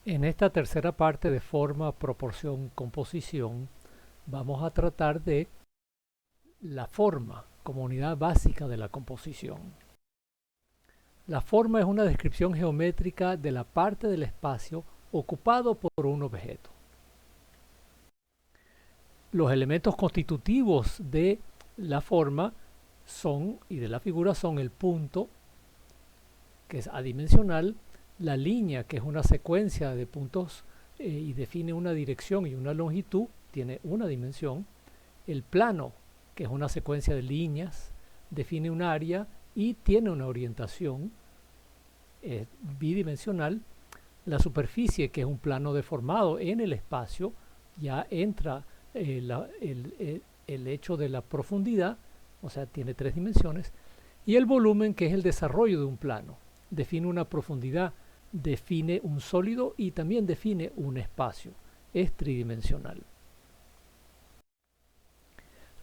En esta tercera parte de forma, proporción, composición, vamos a tratar de la forma como unidad básica de la composición. La forma es una descripción geométrica de la parte del espacio ocupado por un objeto. Los elementos constitutivos de la forma son, y de la figura, son el punto, que es adimensional, la línea, que es una secuencia de puntos y define una dirección y una longitud, tiene una dimensión, el plano, que es una secuencia de líneas, define un área y tiene una orientación bidimensional, la superficie, que es un plano deformado en el espacio, ya entra el hecho de la profundidad, o sea, tiene tres dimensiones, y el volumen, que es el desarrollo de un plano, define una profundidad, define un sólido y también define un espacio, es tridimensional.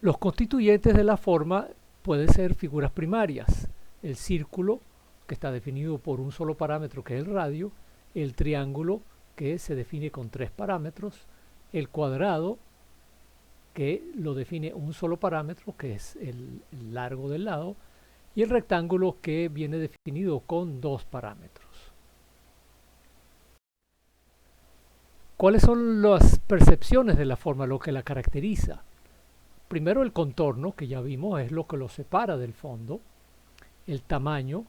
Los constituyentes de la forma pueden ser figuras primarias, el círculo, que está definido por un solo parámetro, que es el radio, el triángulo, que se define con tres parámetros, el cuadrado, que lo define un solo parámetro, que es el largo del lado, y el rectángulo, que viene definido con dos parámetros. ¿Cuáles son las percepciones de la forma, lo que la caracteriza? Primero, el contorno, que ya vimos, es lo que lo separa del fondo. El tamaño,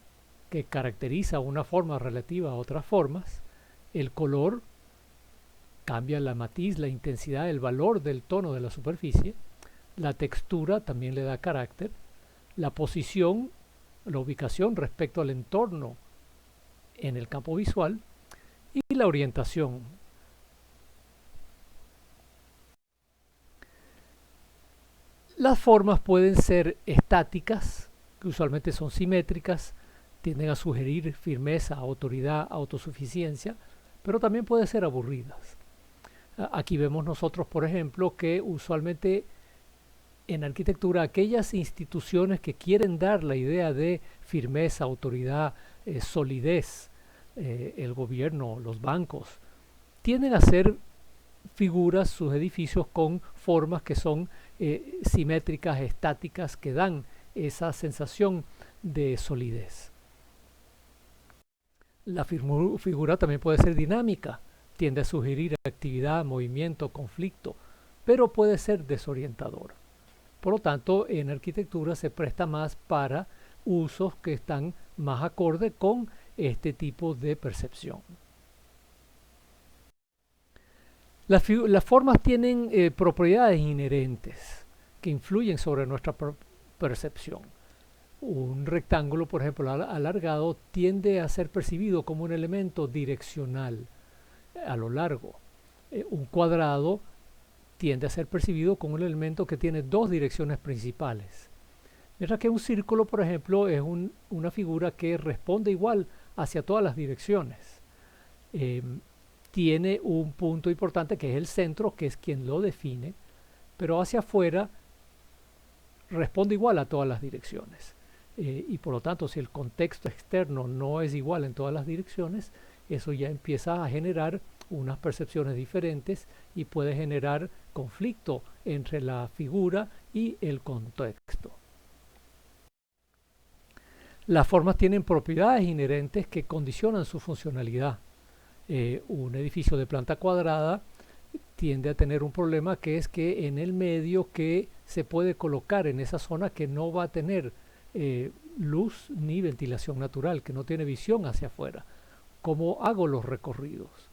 que caracteriza una forma relativa a otras formas. El color, cambia la matiz, la intensidad, el valor del tono de la superficie. La textura también le da carácter. La posición, la ubicación respecto al entorno en el campo visual. Y la orientación. Las formas pueden ser estáticas, que usualmente son simétricas, tienden a sugerir firmeza, autoridad, autosuficiencia, pero también pueden ser aburridas. Aquí vemos nosotros, por ejemplo, que usualmente en arquitectura aquellas instituciones que quieren dar la idea de firmeza, autoridad, solidez, el gobierno, los bancos, tienden a ser figuras, sus edificios con formas que son simétricas, estáticas, que dan esa sensación de solidez. La figura también puede ser dinámica, tiende a sugerir actividad, movimiento, conflicto, pero puede ser desorientadora. Por lo tanto, en arquitectura se presta más para usos que están más acorde con este tipo de percepción. Las formas tienen propiedades inherentes que influyen sobre nuestra percepción. Un rectángulo, por ejemplo, alargado, tiende a ser percibido como un elemento direccional a lo largo. Un cuadrado tiende a ser percibido como un elemento que tiene dos direcciones principales. Mientras que un círculo, por ejemplo, es una figura que responde igual hacia todas las direcciones. Tiene un punto importante que es el centro, que es quien lo define, pero hacia afuera responde igual a todas las direcciones. Y por lo tanto, si el contexto externo no es igual en todas las direcciones, eso ya empieza a generar unas percepciones diferentes y puede generar conflicto entre la figura y el contexto. Las formas tienen propiedades inherentes que condicionan su funcionalidad. Un edificio de planta cuadrada tiende a tener un problema, que es que en el medio que se puede colocar en esa zona que no va a tener luz ni ventilación natural, que no tiene visión hacia afuera. ¿Cómo hago los recorridos?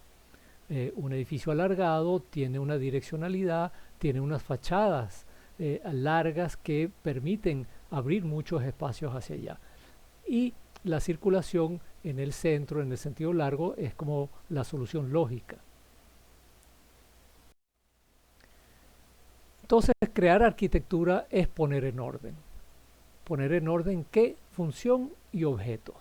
Un edificio alargado tiene una direccionalidad, tiene unas fachadas largas que permiten abrir muchos espacios hacia allá. Y la circulación en el centro, en el sentido largo, es como la solución lógica. Entonces, crear arquitectura es poner en orden. ¿Poner en orden qué? Función y objetos.